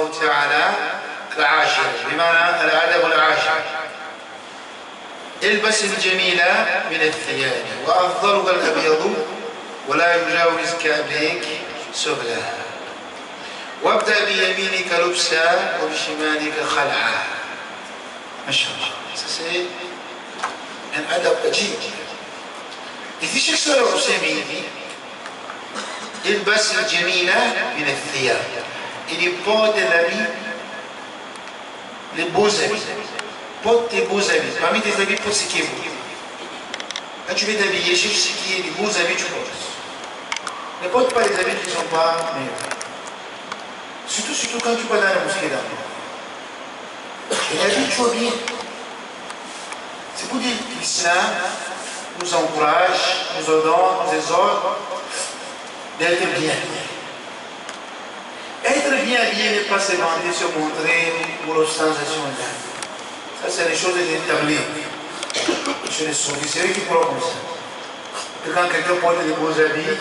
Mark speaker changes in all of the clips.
Speaker 1: الله تعالى العاشر بمعنى الأدب العاشر البس الجميلة من الثياب وأفضلها الأبيض ولا يجاوز كعبيك سبلها وابدأ بيمينك لبسا وبشمالك خلعا. ما شاء الله. C'est un adab عجيب. إذا شخص العثيمين البس الجميلة من الثياب. Il porte l'habit, les beaux habits. Porte tes beaux habits. Parmi tes habits, porte ce qui est beau. Quand tu veux t'habiller, cherche ce qui est les beaux habits, tu portes. Ne porte pas les habits qui ne sont pas meilleurs. Surtout quand tu vas dans la mosquée d'abord. Et habille-toi bien. C'est pour dire que l'islam nous encourage, nous ordonne, nous exhorte d'être bien. Être bien habillé n'est pas se vanter, se montrer pour l'ostentation. Ça, c'est les choses établies. Chez les soufis, c'est eux qui parlent comme ça. Et quand quelqu'un porte des beaux habits,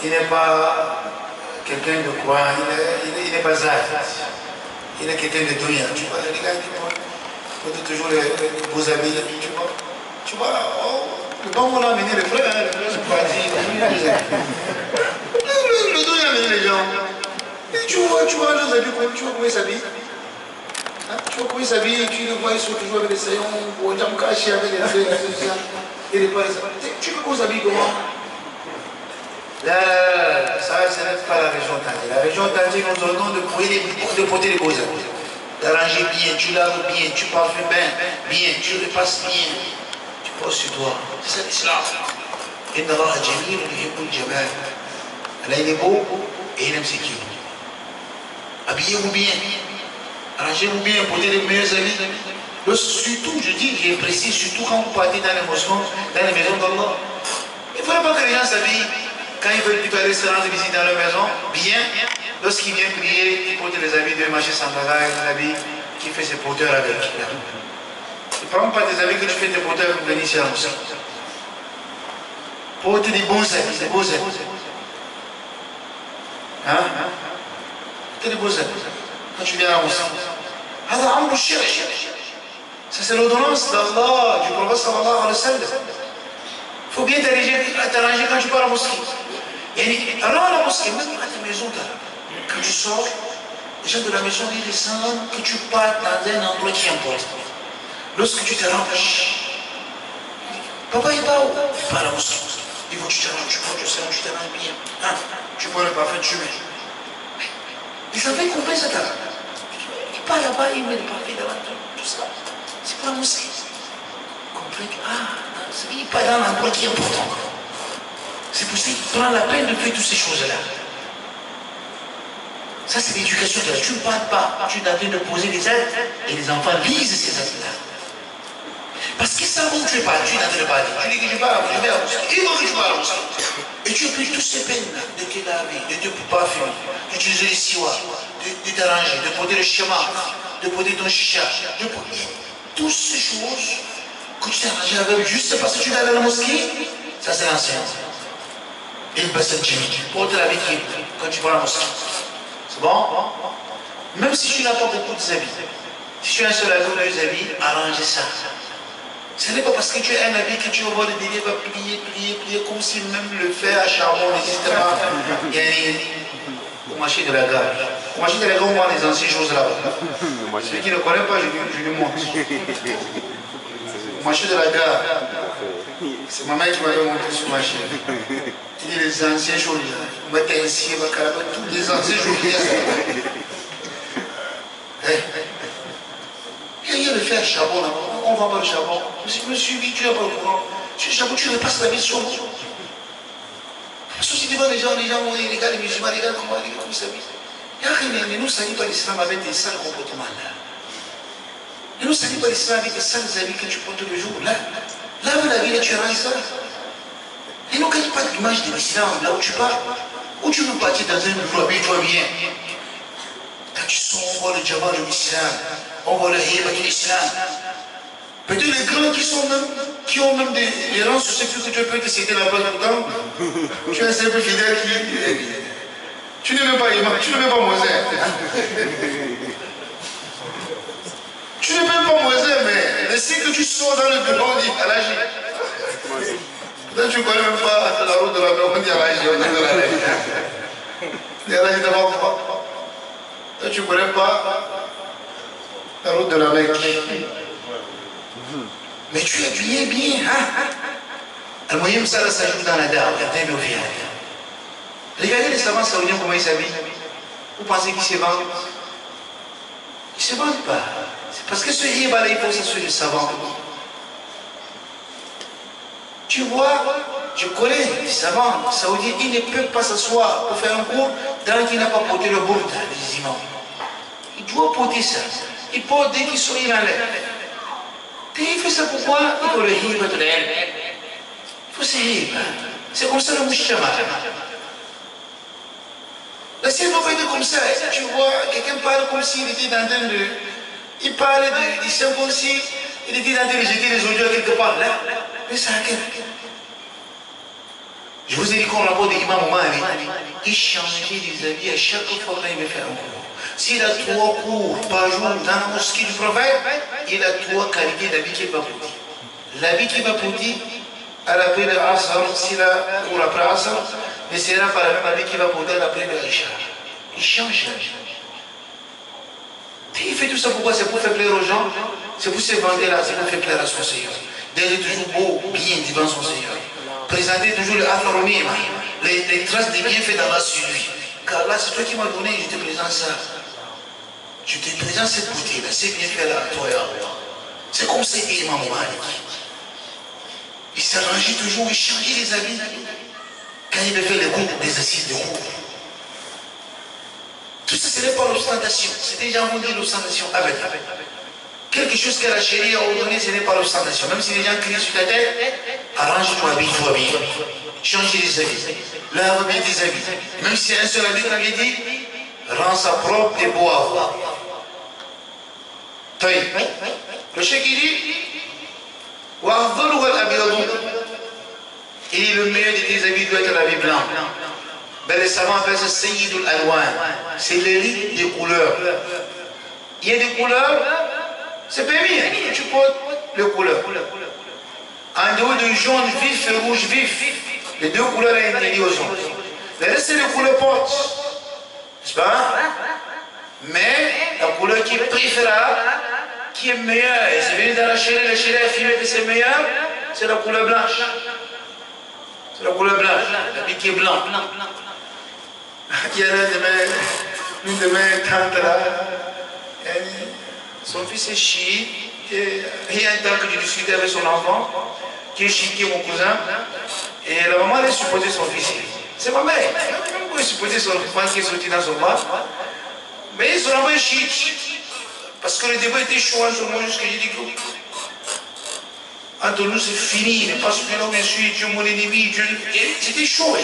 Speaker 1: il n'est pas quelqu'un de quoi, il n'est pas zahid. Il est quelqu'un de douillant. Tu vois, les gars qui portent toujours les beaux habits, tu vois, oh, le bon on a amené le frère, c'est pas dit, le douillant a amené les gens. Et tu vois leurs habits, tu vois comment ils s'habillent. Hein? Tu vois comment ils s'habillent, tu les vois, ils sont toujours avec les saillons, au jam caché avec les feuilles, et les poils. Tu veux qu'on s'habille comment? Là, ça, ce n'est pas la région Tandé. La région Tandé nous ordonne de porter les beaux habits. D'arranger bien, tu laves bien, tu parfumes bien, tu repasses bien, tu poses sur toi. C'est ça l'islam. Inna Allah jamil yuhibbul jamal. Allah il est beau et il aime ce qu'il est. Habillez-vous bien, arrangez-vous bien, portez les meilleurs habits. Surtout, je dis, je précise, surtout quand vous partez dans les mosquées, dans les maisons d'Allah. Il ne faudrait pas que les gens s'habillent quand ils veulent plutôt aller se rendre visite dans leur maison, bien. Lorsqu'ils viennent prier, ils portent les habits de marché sans bagage, les habits qui fait ses porteurs avec. Ne prends pas des habits que tu fais tes porteurs pour venir ici à la mosquée. Porte des bons habits, des beaux habits. Hein? Porte des beaux habits. Quand tu viens à la mosquée. Ça c'est l'ordonnance d'Allah, du prophète sallallahu alayhi wa sallam. Il faut bien t'arranger quand tu pars à la mosquée. Et alors à la mosquée, même à ta maison, quand tu sors, les gens de la maison ils descendent, que tu partes dans un endroit qui importe. Lorsque tu te ranges, papa il va où? Il part à la mosquée. Il faut que tu te ranges, tu portes le salon, tu te ranges bien. Hein? Tu prends le parfum, tu mets. Les enfants comprennent ça. Il part là-bas, il met le parfum devant tout ça. C'est pour la mosquée. Ils comprennent que, il part dans l'endroit qui est important. C'est pour ça qu'il prend la peine de faire toutes ces choses-là. Ça, c'est l'éducation de la. Tu ne parles pas, tu es en train de poser des actes et les enfants lisent ces actes-là. Parce qu'ils savent où tu es parti, tu es en train de parler. Tu dis que je vais à la mosquée. Ils vont que tu vas à la mosquée. Et tu as pris toutes ces peines-là de te laver, de te parfumer, d'utiliser les siroirs, de t'arranger, de porter le schéma, de porter ton chicha, de porter toutes ces choses que tu t'es arrangé avec juste parce que tu es allé à la mosquée. Ça, c'est l'ancien. Et le bassin de Jimmy. Porte la vie quand tu vas à la mosquée. C'est bon? Même si tu n'as pas beaucoup d'habits, si tu as un seul habit ou deux habits, arrange ça. Ce n'est pas parce que tu as un habit que tu vas voir le délai va plier, comme si même le fer à charbon n'existait pas. Il y a au marché de la gare. Au marché de la gare, on voit les anciennes choses là-bas. Celui qui ne connaît pas, je lui montre. Au marché de la gare, c'est ma mère qui m'avait montré ce marché. Il dit les anciennes choses. On mettait ainsi, tous les anciennes choses. Il y a le fer à charbon là-bas. On ne vend pas le charbon. Monsieur, tu n'as pas le courant. Sur le charbon, tu repasses la vie sur vous. Parce que si tu vois les gens, les gars, les musulmans, les gars, comment ils s'habillent. Ne nous salit pas l'islam avec des sales comportements là. Ne nous salit pas l'islam avec des sales habits que tu portes tous les jours là. Lave la vie et tu ranges ça. Et ne gagne pas l'image de l'islam là où tu pars. Où tu veux partir dans un bureau, habille-toi bien. Quand tu sors, on voit le djabal de l'islam. On voit le hiba de l'islam. Peut-être les grands qui ont même des rangs sur ce que tu peux te citer la place pourtant. Tu es un simple fidèle qui. Tu n'es même pas imam, tu n'es même pas Moselle. sort dans le bureau, on dit à l'âge. Peut-être que tu ne connais même pas la route de la mer, on dit à l'âge, on dit à l'âge. On dit à l'âge d'abord. Toi, tu ne connais pas la route de la Mecque. Mais tu es bien, bien. Al-Muhim, ça s'ajoute dans la dawa. Regardez nos vies. Regardez les savants saoudiens, comment ils s'habillent. Vous pensez qu'ils se vendent? Ils ne se vendent pas. C'est parce que ce hiba-là, il faut s'assurer de savants. Tu vois, je connais les savants saoudiens, ils ne peuvent pas s'asseoir pour faire un cours tant qu'il n'a pas porté le bourda des imams. Il doit porter ça. Il porte dès qu'il sort, il enlève. Et il fait ça pourquoi? Il faut le hiba de l'aile. Il faut se hiba. C'est comme ça le mouchama. La scène doit être comme ça. Tu vois, quelqu'un parle comme s'il était en train de. Il parle du sang comme si il était en train de jeter les audios quelque part. Là. Mais ça a quel? Je vous ai dit qu'on rapporte d'Imam Mali, il changeait des habits à chaque fois qu'il veut faire un cours. S'il a 3 cours par jour dans la mosquée du prophète, il a 3 qualités d'habits qu'il va porter. L'habit qu'il va porter, à l'après de Asr, s'il a cours après Asr, mais c'est là par la même habit qu'il va porter à l'après de Aïcha. Il change. Et il fait tout ça pourquoi? C'est pour faire plaisir aux gens, c'est pour se vanter là, c'est pour faire plaisir à son Seigneur. D'être toujours beau, bien devant son Seigneur. Présenter toujours le afronim, les traces des bienfaits d'Allah sur lui. Car là, c'est toi qui m'as donné, je te présente ça. Je te présente cette beauté-là, ces bienfaits-là à toi et à moi. C'est comme c'est Imam Malik. Il s'arrangeait toujours, il changeait les habits. Quand il devait faire les cours, les assises de cours. Tout ça, ce n'est pas l'ostentation. C'est déjà on dit l'ostentation. Avec. Quelque chose que la chérie a ordonné, ce n'est pas l'ostentation. Même si les gens crient sur ta tête, arrange-toi, habille-toi bien. Change les habits. Lave bien tes habits. Même si c'est un seul habit, comme il dit, rends ça propre et beau à voir. Le cheikh il dit, il est le meilleur de tes habits doit être l'habit blanc. Ben, les savants appellent ça Sayyidul Alwan. C'est l'élite des couleurs. Il y a des couleurs, c'est permis, tu portes les couleurs. En dehors de jaune vif et rouge vif, les 2 couleurs interdites aux hommes. Le reste, c'est les couleurs portes. N'est-ce pas? Mais la couleur qui est préférable, qui est meilleure, et c'est venu dans la chérie a filé que c'est meilleur, c'est la couleur blanche. C'est la couleur blanche, l'habit qui est blanc. Il y a l'une de mes tantes là, son fils est chiite, et il y a un temps que je discutais avec son enfant, qui est chiite, qui est mon cousin, et la maman elle supposait son fils. C'est ma mère, même quand elle supposait son enfant qui est sorti dans son bar, mais son enfant est chiite, parce que le débat était chaud entre moi jusqu'à j'ai dit que entre nous c'est fini, mais parce que là où je suis, tu es mon ennemi, c'était chaud.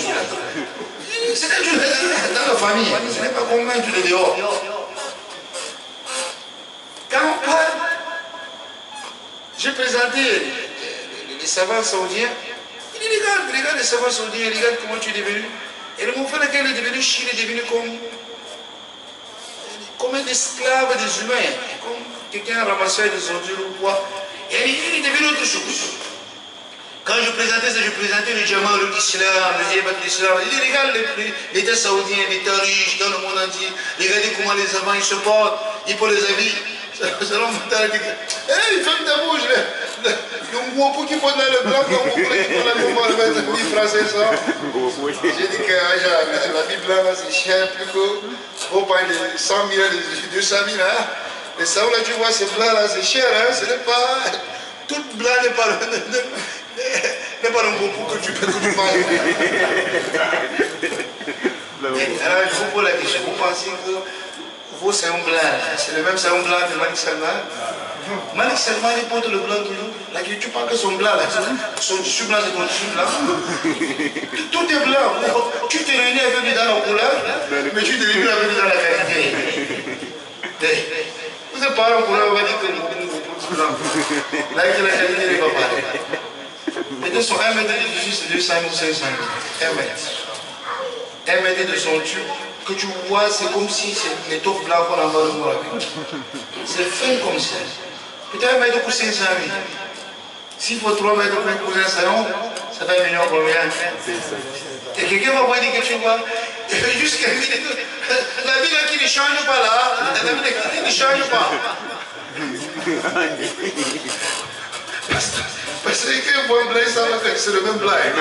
Speaker 1: C'est dans la famille, ce n'est pas comme un tout de dehors. Quand on parle, j'ai présenté les savants saoudiens. Il dit regarde les savants saoudiens, regarde comment tu es devenu. Et le mouvement lequel il est devenu Chine est devenu comme un esclave des humains, comme quelqu'un ramassait des ordures ou quoi. Et il est devenu autre chose. Quand je présentais ça, je présentais le Jamal, l'Islam, le Hébat de l'Islam. Il dit, regarde l'État saoudien, l'État riche dans le monde entier. Regardez comment les amants ils se portent, ils portent les habits. Selon mental, il ferme ta bouche. Le mot qui porte là le blanc, le mot qui porte là le blanc, le mettre français ça. J'ai dit que l'habit blanc là c'est cher, plus que faut pas les 100 000, les 200 000 là. Les saouds là tu vois, c'est blanc là, c'est cher, hein, ce n'est pas. Tout blanc n'est pas un beau pour que tu parles. Alors je vous pose la question, vous pensez que vous c'est un blanc, c'est le même c'est un blanc de Malik Salman? Malik Salman il porte le blanc toujours. Là tu parles que son blanc là, son tissu blanc c'est ton tissu blanc. Tout est blanc. Tu te réunis avec lui dans la couleur, mais tu te réunis avec lui dans la qualité. Vous êtes parlé en couleur, on va dire que vous blanc. Là que la qualité n'est pas pareille. Les deux sont 1 mètre de dessus, c'est 200 ou 500 000. 1 mètre. 1 mètre de son tube, que tu vois, c'est comme si c'est l'étoffe blanc qu'on envoie le mot avec. C'est fin comme ça. Peut-être 1 mètre pour 500 000. S'il faut 3 mètres pour épouser un salon, ça fait 1 million combien? Et quelqu'un va voir dire que tu vois, jusqu'à la vie qui ne change pas là, la vie qui ne change pas. Parce que un bon blague, ça va que c'est le même blague.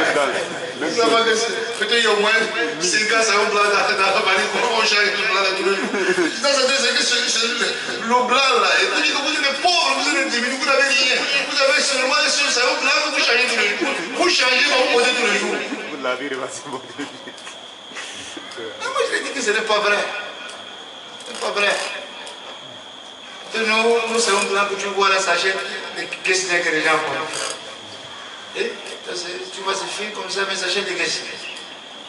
Speaker 1: Ça va que peut-être il y a au moins 5 ans, ça va blague dans la valise, on change le blague tous les jours. Ça veut dire que le blanc là, et puis que vous êtes pauvre, vous êtes diminué, vous n'avez rien. Vous avez seulement un blanc que vous changez tous les jours. Vous changez, vous posez tous les jours. Vous l'avez repassé mon Dieu. Moi je l'ai dit que ce n'est pas vrai. Ce n'est pas vrai. Nous c'est un blanc que tu vois là, s'achète, mais qu'est-ce que les gens font? Et tu vois ces filles comme ça, mais s'achètent des caisses.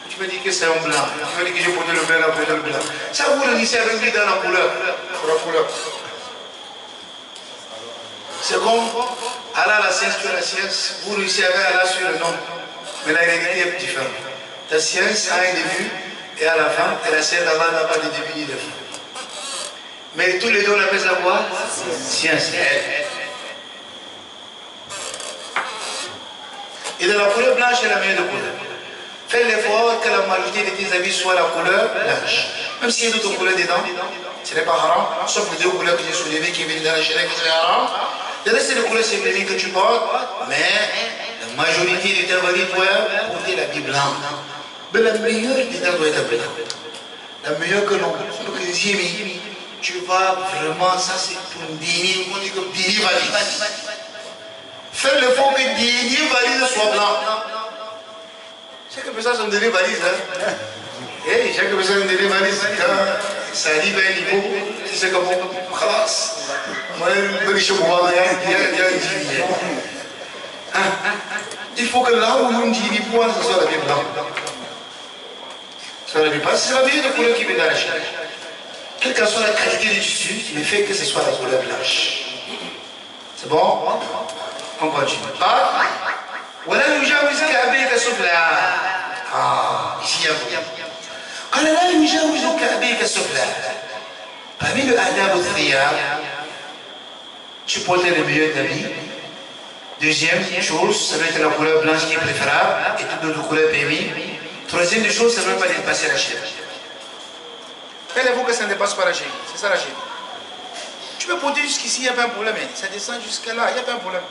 Speaker 1: Tu me dis que c'est un blanc. Tu me dis que j'ai porté le blanc, j'ai porté le blanc. Ça vous réunissez avec lui dans la couleur. La couleur. C'est comme Allah la science, tu as la science, vous réussissez avec Allah sur le nom. Mais la réalité est différente. Ta science a un début et à la fin, et la science d'Allah n'a pas de début ni de fin. Mais tous les deux on appelle ça quoi? Science. Et de la couleur blanche est la meilleure de couleur. Fais l'effort que la majorité de tes habits soit la couleur blanche. Même s'il y a d'autres couleurs dedans, ce n'est pas haram, sauf les 2 couleurs que j'ai soulevées qui viennent dans la chaîne, que c'est haram. Le reste des couleurs, c'est les que tu portes, mais la majorité de tes habits doivent porter l'habit blanc. Mais la meilleure dedans doit être blanc. La meilleure que l'on peut tu vas vraiment, ça c'est pour un dîner, on dit comme dîner valise. Fais l'effort que dîner valise soit blanc. Chaque personne a son dîner valise. Et chaque personne a un dîner valise. Quand ça arrive à un niveau, tu sais comment, khalas. Moi, je suis moi, il y a un dîner. Il faut que là où on dit, ce soit la vie blanc. Ça ne veut pas, c'est la vie de couleur qui vient dans la chair. Quelle que soit la qualité du tissu, mais fait que ce soit la couleur blanche. C'est bon? On continue. Voilà le jaouis qui a bien ce plat. Ah, ici il y a beaucoup. Quand là, le jaouis qui a bien ce plat. Parmi le adab au thiyab, tu portes le meilleur habit. Deuxième chose, ça va être la couleur blanche qui est préférable et toutes d'autres couleurs permis. Troisième chose, ça ne veut pas dépasser la chair. Faites-vous que ça ne dépasse pas la chaîne. C'est ça la chaîne. Tu peux porter jusqu'ici, il n'y a pas un problème. Ça descend jusqu'à là, il n'y a pas un problème.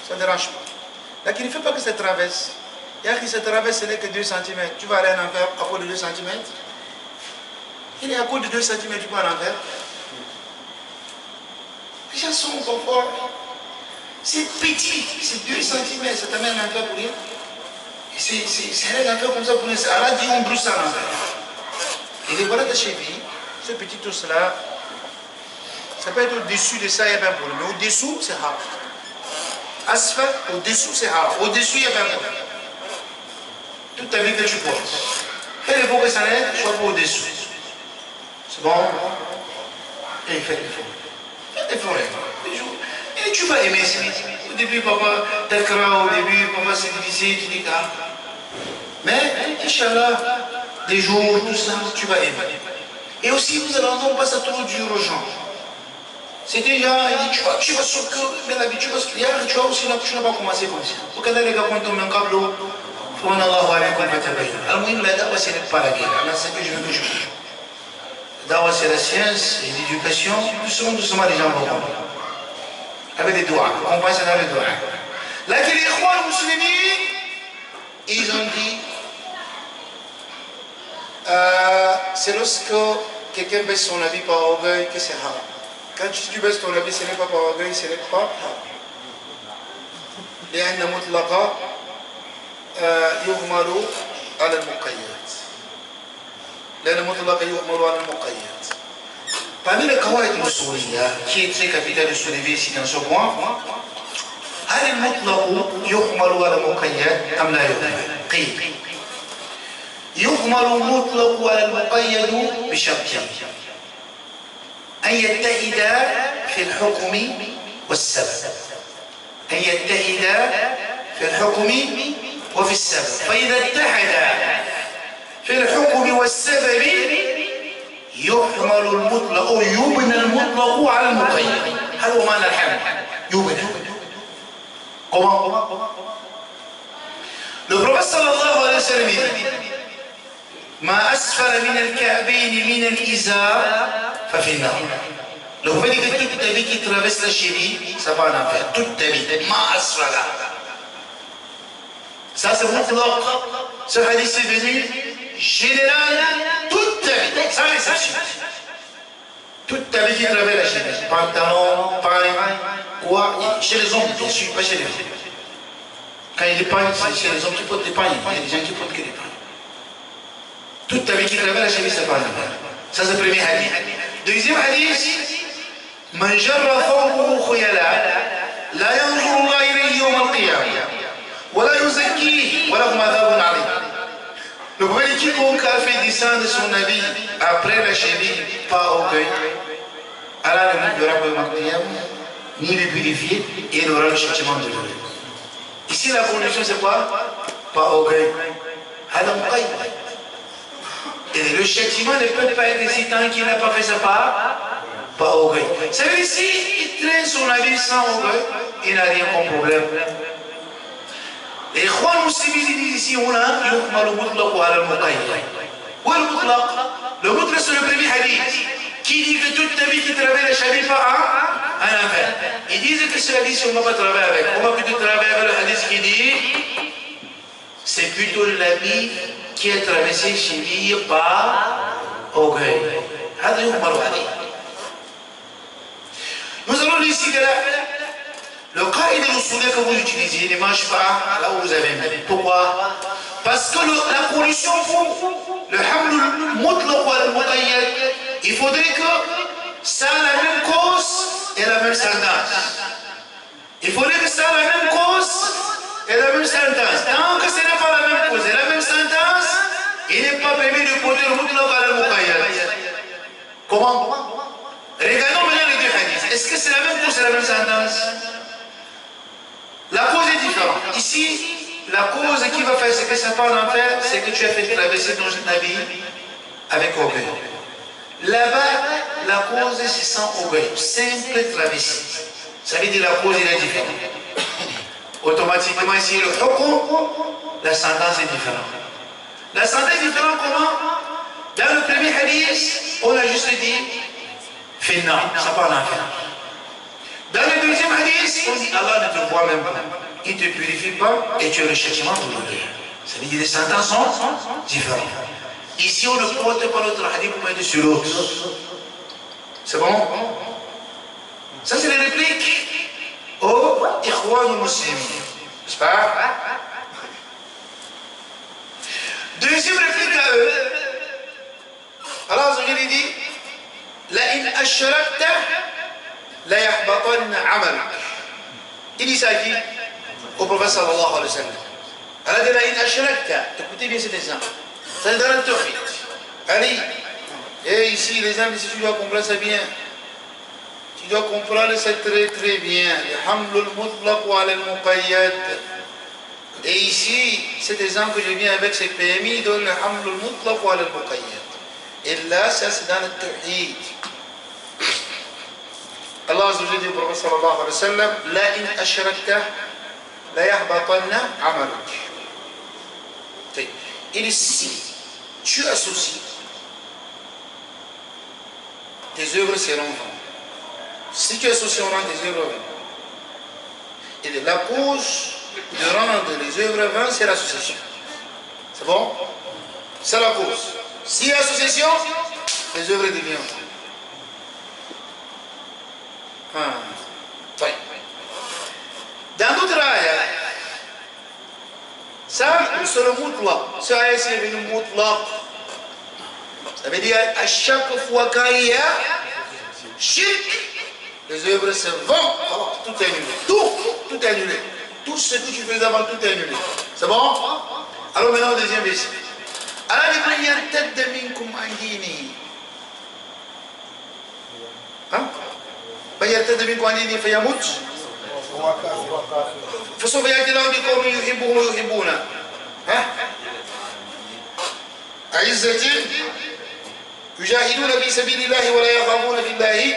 Speaker 1: Ça ne dérange pas. Là, il ne fait pas que ça traverse. Il y a qui se traverse, ce n'est que 2 cm. Tu vas aller en enfer à cause de 2 cm. Il est à cause de 2 cm, tu vas en enfer. Les gens sont confort. C'est petit, c'est 2 cm, ça t'amène en enfer pour rien. C'est un enfer comme ça pour rien. Allah dit on brûle ça en enfer. Et les voilà de chez lui, ce petit os-là, ça peut être au-dessus de ça, il n'y a pas de problème. Mais au-dessous, c'est haram. Asphalt, au-dessous, c'est haram. Au-dessus, il n'y a pas de problème. Toute ta vie que tu portes. Fais l'effort que ça n'aide, soit pas au-dessous. C'est bon? Et fais l'effort. Fais l'effort. Et tu vas aimer ça. Au début, papa, t'as craint, au début, papa, c'est difficile, tu dis ah. Mais, Inch'Allah, des jours, tout ça, tu vas aimer. Et aussi, vous allez entendre pas ça trop dur aux gens. C'est déjà, il dit, tu vas sur que, mais l'habitude, parce qu'il y a un rituel aussi, tu n'as pas commencé comme ça. Vous regardez les gars, quand ils tombent un câble, Fouanallahu alaykum wa tabayyin. Alors, oui, la dawa, c'est pas la guerre. C'est ça que je veux que je dise. La dawa, c'est la science et l'éducation. Doucement, doucement, les gens vont comprendre. Avec des doigts, on passe dans les doigts. Là, que les Ikhwan musulmans, ils ont dit, c'est lorsque quelqu'un baisse son habit par orgueil que c'est haram. Quand tu baisses ton habit, ce n'est pas par orgueil, ce n'est pas haram. لأن مطلقا يغمر على المقيد. لأن مطلقا يغمر على المقيد. Parmi les qawaïd al-Souliya, qui est très capital de soulever ici dans ce point, هل المطلق يغمر على المقيد أم لا يغمر؟ قيل يغمر المطلق على المقيد بشرطين أن يتحد في الحكم والسبب أن يتحد في الحكم وفي السبب فإذا اتحد في الحكم والسبب يحمل المطلق أو يبنى المطلق على المقيد. هل هو معنى الحمل؟ يبنى Comment? Le prophète sallallahu alayhi wa sallam dit Ma asfala min al-ka'bayn min al-izar fa fi an-nar. Le prophète dit que toute ta vie qui traverse la cheville, ça va en enfer. Toute ta vie. Ma asfala. Ça c'est mutlaq. Ce hadith est venu général. Toute ta vie, sans exception. Toute ta vie qui traverse la cheville. Pantalon, pain, quoi. Chez les hommes, bien sûr, pas chez les femmes. Quand il est pain, c'est chez les hommes qui portent des pains. Il y a des gens qui portent que des pains. Toute ta vie qui traverse la cheville, ça va en enfer. Ça c'est le premier hadith. Deuxième hadith. من جر ثوبه خيلاء لا ينظر الله إليه يوم القيامة ولا يزكيه ولهم عذاب عليم. Le premier quiconque a fait descendre son habit après la cheville, pas orgueil, Allah ne lui donnera pas le qiyam, ni le purifier, et il aura le châtiment de Dieu. Ici la condition c'est quoi? Pas orgueil. Et le châtiment ne peut pas être ici tant qu'il n'a pas fait sa part. Pas orgueil. Ça veut dire si il traîne son avis sans orgueil, il n'a rien comme problème. Les Ikhwan Muslimin disent ici, on a le mutlaq ou al muqayyad. Où est le mutlaq? Le mutlaq c'est le premier hadith qui dit que toute ta vie qui travaille la cheville pas un enfer. Ils disent que ce hadith on ne va pas travailler avec. On va plutôt travailler avec le hadith qui dit c'est plutôt l'habit qui a traversé cheville par orgueil. هذا يهمل عليه. Nous allons lire ici le qaïd al-usuliyya que vous utilisez ne marche pas là où vous avez mis. Pourquoi? Parce que la condition pour le haml mutlaq ou al-muqayyad, il faudrait que ça a la même cause et la même sentence. Il faudrait que ça a la même cause et la même sentence. Tant que ce n'est pas la même cause et la même sentence, il n'est pas permis de porter le mutlaq ou al-muqayyad. Comment? Regardons maintenant les deux hadiths. Est-ce que c'est la même cause et la même sentence? La cause est différente. Ici, la cause qui va faire ce que ça part en enfer, c'est que tu as fait traverser ton habit avec orgueil. Là-bas, la cause c'est sans orgueil. Simple traversée. Ça veut dire la cause est différente. Automatiquement, ici, le hukm, la sentence est différente. La sentence est différente comment? Dans le premier hadith, on a juste dit Finna, ça part en enfer. Dans le deuxième hadith, on dit Allah ne te voit même pas. Il ne te purifie pas et tu as le châtiment pour l'orgueil. Ça veut dire que les sentences sont différentes. Ici, on ne porte pas notre hadith pour mettre sur l'autre. C'est bon? Ça, c'est les répliques aux Ikhwan Muslimin. N'est-ce pas? Deuxième réplique à eux. Allah il dit لئن أشركت ليحبطن عملك. Il dit ça qui? Au prophète sallallahu alayhi wa sallam. Allah dit لئن أشركت. Écoutez bien cet exemple. C'est dans le tawhid. Ali, et ici les gens disent tu dois comprendre ça bien. Tu dois comprendre ça très très bien. Le hamlul mutlaq wa al-muqayyad. Et ici, cet exemple que je viens avec, c'est permis de le hamlul mutlaq wa al-muqayyad. Et là, ça c'est dans le tawhid. Allah Azza wa Jalla dit au prophète sallallahu alayhi wa sallam La in ashrakta la yahbatanna amaluk. Et si tu associes, tes œuvres seront vaines. Si tu associes, on rend tes œuvres vaines. Et la cause de rendre les œuvres vaines, c'est l'association. C'est bon? C'est la cause. Si il y a association, les œuvres deviennent vaines. Dans d'autres ayats, ça, c'est le mutlaq. Ce ayat, c'est le mutlaq. Ça veut dire, à chaque fois qu'il y a shirk, les œuvres se vont. Tout est annulé. Tout est annulé. Tout ce que tu faisais avant, tout est annulé. C'est bon? Alors maintenant, au deuxième verset. Allah dit, man yartadda minkum an dinihi. من يرتد منكم عن دينه فيموت فسوف ياتي الله بقوم يحبهم ويحبونه أعزة يجاهدون في سبيل الله ولا يخافون في الله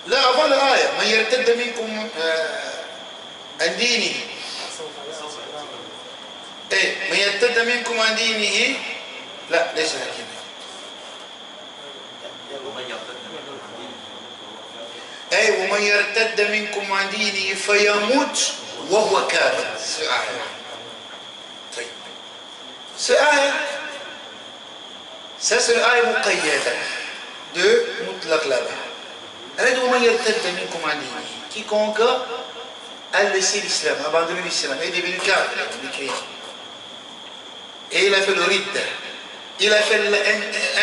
Speaker 1: لا أظن الآية من يرتد منكم عن دينه من يرتد منكم عن دينه لا ليس هكذا ومن يرتد منكم عن دينه فيموت وهو كافر. طيب سآية c'est l'آية مقيدة de مطلق là-bas. Elle dit ومن يرتد منكم عن دينه, quiconque a laissé l'islam, abandonné l'islam, est devenu kafir, et il a fait le ridda, il a fait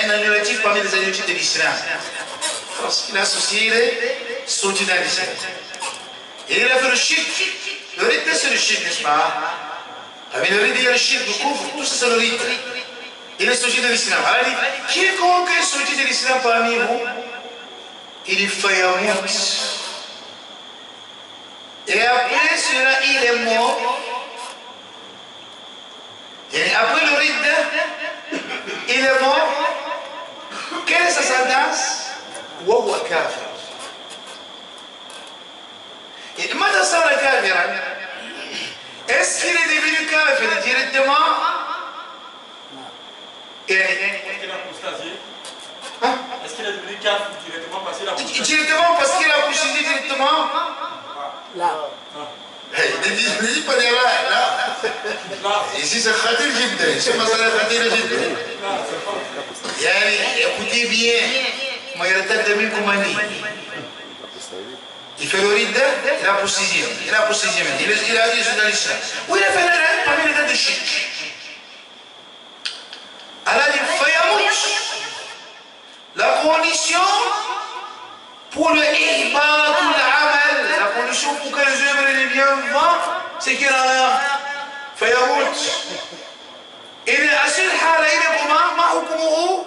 Speaker 1: un annulatif parmi les annulatifs de l'islam. Il a associé les sorties dans l'islam. Et il a fait le shirk. Le ridda c'est le shirk, n'est-ce pas? Avec le ridda il y a le shirk, le kufr, tout ça c'est le ridda. Il est sorti de l'islam. Alors il dit, quiconque est sorti de l'islam parmi vous, il est fayamout. Et après cela, il est mort. Et après le ridda, il est mort. Quelle est sa sentence? وهو كافر. Et متى صار كافرا؟ Est-ce qu'il est devenu kafir directement?
Speaker 2: Est-ce qu'il est devenu kafir directement parce qu'il a apostasé?
Speaker 1: Directement parce qu'il a apostasé directement?
Speaker 2: Là.
Speaker 1: Ne dis pas là. Ici c'est khatir jidda. C'est masala khatir jidda. Yani écoutez bien. ما يرتد منكم عن دينه. Il fait le ridda, il a apostasé. Il a dit dans l'islam. Ou il a fait le parmi les gars de shirk. Elle a dit fayamout. La condition pour le ihbat ou l'amal, la condition pour que les œuvres les bien vont, c'est qu'il en a fayamout. Et à cette حالة il est comment? ما حكمه؟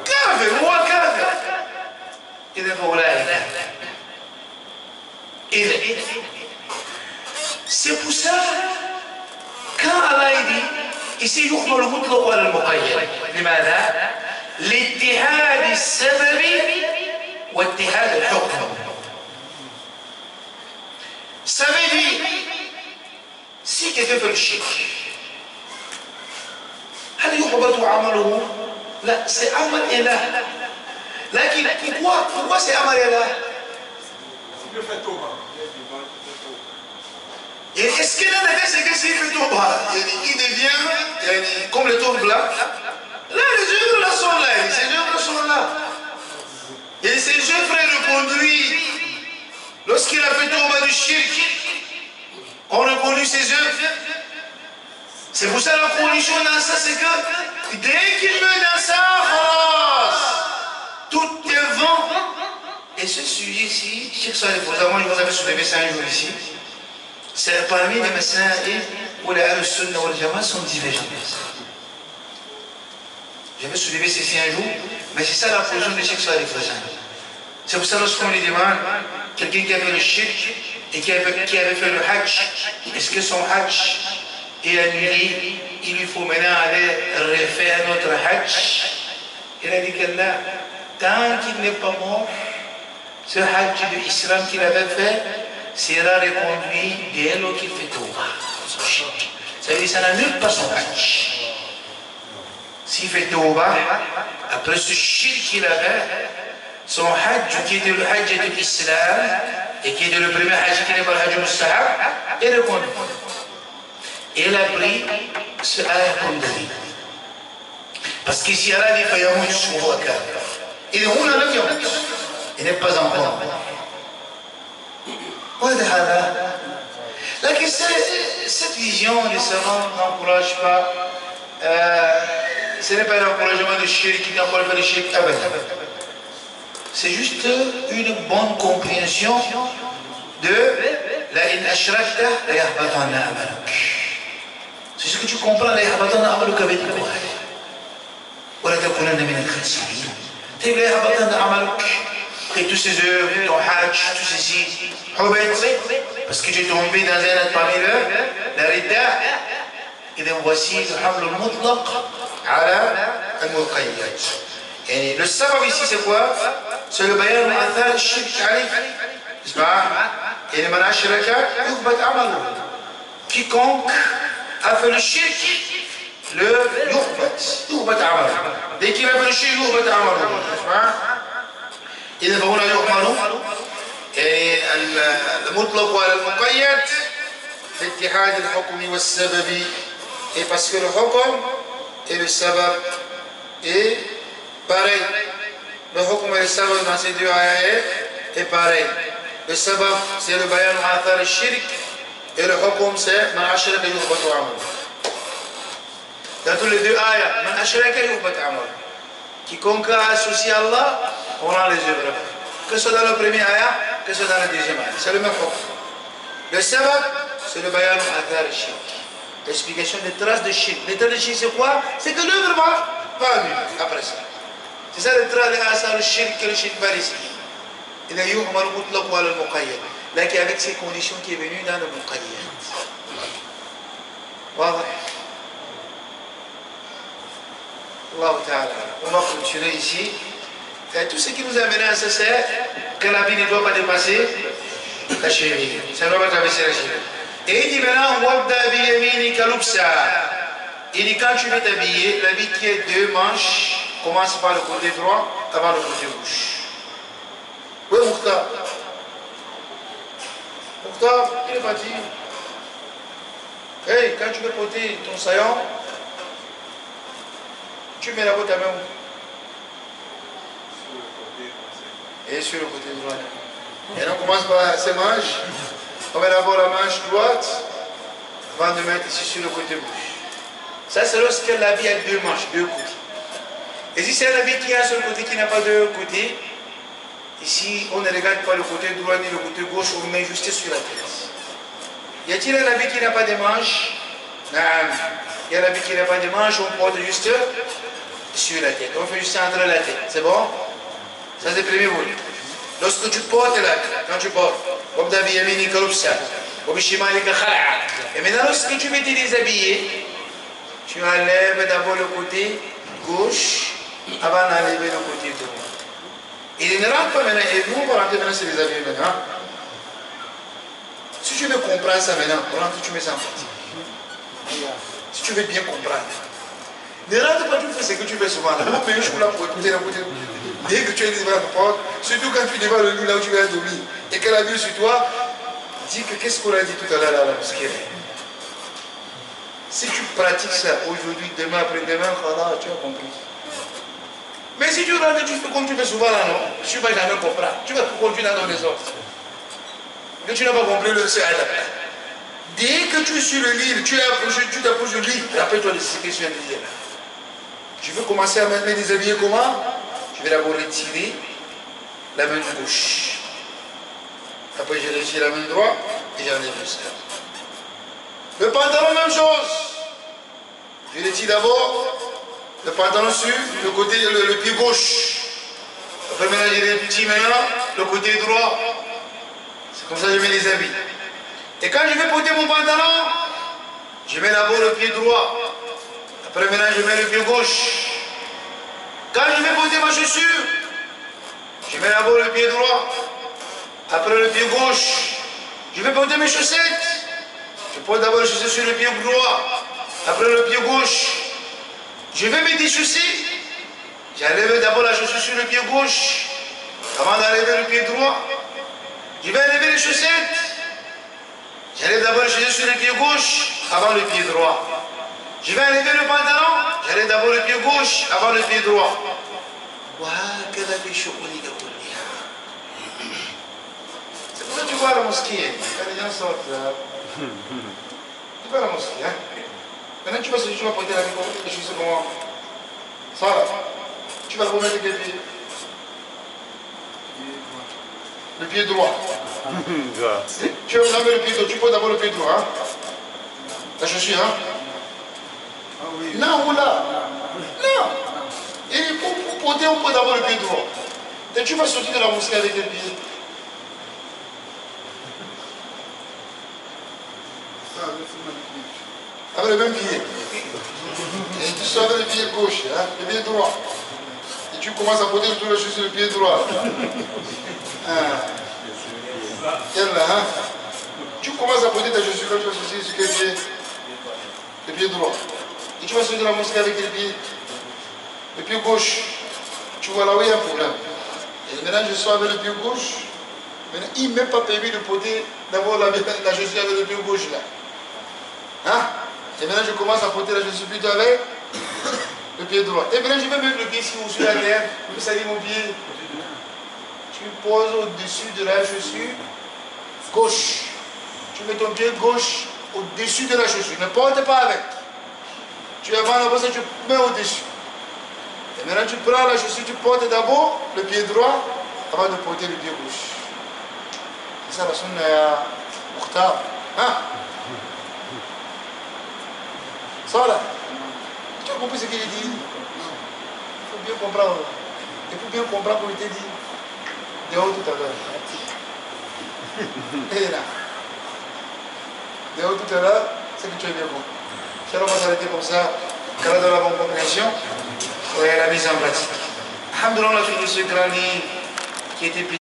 Speaker 1: كافر, هو كافر. إذا فأولئك. C'est pour ça quand Allah dit ici يحمل المطلق على المقيد. لماذا؟ لاتحاد السبب واتحاد الحكم. Ça veut dire si quelqu'un fait le shirk, هل يحبط عمله؟ لا, c'est amal ilah. Lakin pourquoi c'est amal ilah? Et est-ce qu'il y a des cas, c'est que s'il fait tauba, il devient comme le tauba blanc? Là, les œuvres là sont là, ces œuvres sont là. Et ces œuvres reconduits, lorsqu'il a fait tauba du shirk, on reconduit ses œuvres. C'est pour ça la condition dans ça, c'est que dès qu'il meurt dans ça, tout est vent. Et ce sujet-ci, Cheikh Salih Fawzan, je vous avais soulevé ça un jour ici, c'est parmi les masaïl où les Ahl-Sunnah ou les Jamaat sont divergents. J'avais soulevé ceci un jour, mais c'est ça la position de Cheikh Salih Fawzan. C'est pour ça lorsqu'on lui demande, quelqu'un qui a fait le shirk et qui avait fait le hajj, est-ce que son hajj est annulé, il lui faut maintenant aller refaire notre hajj? Il a dit que là, tant qu'il n'est pas mort, ce hajj de l'islam qu'il avait fait sera reconduit dès lors qu'il fait tauba. Ça veut dire que ça n'annule pas son hajj. S'il fait tauba, après ce shirk qu'il avait, son hajj qui était le hajj de l'islam et qui était le premier hajj qui n'est pas le hajj mustahab est reconduit. Et il a pris ce ayah comme dalil. Parce qu'ici, Allah dit fayamout wa huwa kafir. Il est où là, il n'est pas encore. Cette vision des savants n'encourage pas, ce n'est pas l'encouragement du shirk qui n'encourage pas le shirk. C'est juste une bonne compréhension de la in ashrakta la yahbatanna amaluk. C'est ce que tu comprends, la yahbatanna amaluk avec le Coran. Wa la takunanna min al-khasirin. Tu la yahbatanna amaluk. Après tous ces œuvres, ton hajj, tout ceci, parce que tu es tombé dans un autre parmi eux, la ridda. Et donc voici le haml al-mutlaq ala al-muqayyad. Et le sabab ici c'est quoi? C'est le bayan al-athar al-shirk alayh. Et les manashraka, quiconque a fait le shirk, le yuhbat amal. Dès qu'il a fait le shirk, yuhbat amal. إذا فهنا يؤمن يعني المطلق على المقيد في اتحاد الحكم والسبب. Et parce que le hukm et le sabab est pareil. Le hukm et le sabab dans ces deux ayats est pareil. Le sabab c'est le bayan athar al-shirk et le hukm c'est man ashraka yuhbatu amal. Dans tous les deux ayats, man ashraka yuhbatu amal. Quiconque a associé Allah, on a les œuvres. Que ce soit dans le premier ayat, que ce soit dans le deuxième ayat. C'est le même hukm. Le sabab c'est le bayan athar al-shirk. L'explication des traces de shirk. Les traces de shirk, c'est quoi? C'est que l'œuvre va venir après ça. C'est ça les traces de asar, le shirk et le shirk ici. Il y a eu un mutlaq ou al muqayyad. Là, avec ces conditions qui est venu dans le muqayyad. Voilà. Allah Ta'ala. On va continuer ici. Et tout ce qui nous a amené à ça, c'est que la vie ne doit pas dépasser la cheville. Ça ne doit pas traverser la cheville. Et il dit maintenant, il dit quand tu veux t'habiller, l'habit qui est deux manches commence par le côté droit avant le côté gauche. Oui, Mokhtar. Mokhtar, il est parti. Hey, quand tu veux porter ton saillon, tu mets d'abord ta main où? Et sur le côté droit. Et on commence par ces manches. On met d'abord la manche droite avant de mettre ici sur le côté gauche. Ça, c'est lorsque l'habit a deux manches, deux côtés. Et si c'est un habit qui a sur le côté qui n'a pas de côté, ici, on ne regarde pas le côté droit ni le côté gauche, on met juste sur la tête. Y a-t-il un habit qui n'a pas de manches? Non. Il y a un habit qui n'a pas de manches, on porte juste sur la tête. On fait juste entre la tête. C'est bon? Ça, c'est le premier mot. Lorsque tu portes là, quand tu portes, et maintenant, lorsque tu veux te déshabiller, tu enlèves d'abord le côté gauche avant d'enlever le côté droit. Il ne rentre pas maintenant, et nous on va rentrer maintenant sur les habits maintenant. Si tu veux comprendre ça maintenant, on rentre, tu mets ça en pratique. Si tu veux bien comprendre. Ne rentre pas, tu fais ce que tu fais souvent là. On paye là pour écouter la côté. Dès que tu es devant la porte, surtout quand tu es devant le lit là où tu vas dormir, et qu'elle a vu sur toi, dis que qu'est-ce qu'on a dit tout à l'heure à la mosquée. Si tu pratiques ça aujourd'hui, demain, après-demain, tu as compris. Mais si tu rentres, tu fais comme tu fais souvent là, non, tu ne vas jamais comprendre. Tu vas continuer dans les ordres. Mais tu n'as pas compris le CAD. Dès que tu es sur le lit, tu t'approches du lit, rappelle-toi de ce que tu viens de dire là. Tu veux commencer à me déshabiller comment? Je vais d'abord retirer la main gauche. Après, je retire la main droite et j'enlève le ça. Le pantalon, même chose. Je retire d'abord le pantalon sur le côté, le pied gauche. Après, maintenant, je retire maintenant le côté droit. C'est comme ça que je mets les habits. Et quand je vais porter mon pantalon, je mets d'abord le pied droit. Après, maintenant, je mets le pied gauche. Quand je vais poser ma chaussure, je mets d'abord le pied droit, après le pied gauche. Je vais porter mes chaussettes, je pose d'abord les chaussettes sur le pied droit, après le pied gauche. Je vais me déchausser, j'enlève d'abord la chaussure sur le pied gauche, avant d'enlever le pied droit. Je vais enlever les chaussettes, j'enlève d'abord les chaussettes sur le pied gauche, avant le pied droit. Je vais enlever le pantalon, j'enlève d'abord le pied gauche avant le pied droit. C'est pour ça que tu vois à la mosquée, quand les gens sortent là, tu vas à la mosquée, hein? Maintenant tu vas sortir, tu vas porter la vie comme les choses comment? Ça là, tu vas remettre quel pied? Le pied droit. Tu vas enlever le pied droit, tu portes d'abord le pied droit, hein? La chaussure, hein?
Speaker 3: Ah oui.
Speaker 1: Non, ou là. Non. Et pour porter, on peut d'abord le pied droit. Et tu vas sortir de la mosquée avec les pieds. Avec le même pied. Et tu sors avec le pied gauche, hein, le pied droit. Et tu commences à porter toutes les choses sur le pied droit. Ah.
Speaker 3: Quelle là, hein? Tu commences à poser ta chaussure quand tu vas sortir sur quel pied? Le pied droit. Et tu vas sortir de la mosquée avec quel pied? Le pied gauche. Tu vois là où il y a un problème. Et maintenant je sors avec le pied gauche. Maintenant il ne m'est pas permis de porter d'abord la chaussure avec le pied gauche là. Hein? Et maintenant je commence à porter la chaussure plutôt avec le pied droit. Et maintenant je vais mettre le pied ici sur la terre. Vous savez mon pied. Tu poses au-dessus de la chaussure gauche. Tu mets ton pied gauche au-dessus de la chaussure. Ne porte pas avec. Tu avances la bosse et tu mets au-dessus. Et maintenant tu prends la chaussure, tu portes d'abord le pied droit avant de porter le pied gauche. C'est ça la sunna Mukhtar. Hein? Ça là. Tu as compris ce qu'il dit? Il faut bien comprendre. Et pour bien comprendre comme il t'a dit, dehors tout à l'heure. Et là. Dehors tout à l'heure, c'est que tu es bien compris. Inch'Allah, on va s'arrêter comme ça. Car dans la bonne compréhension, et la mise en pratique. Alhamdulillah, on a fini ce grand livre qui était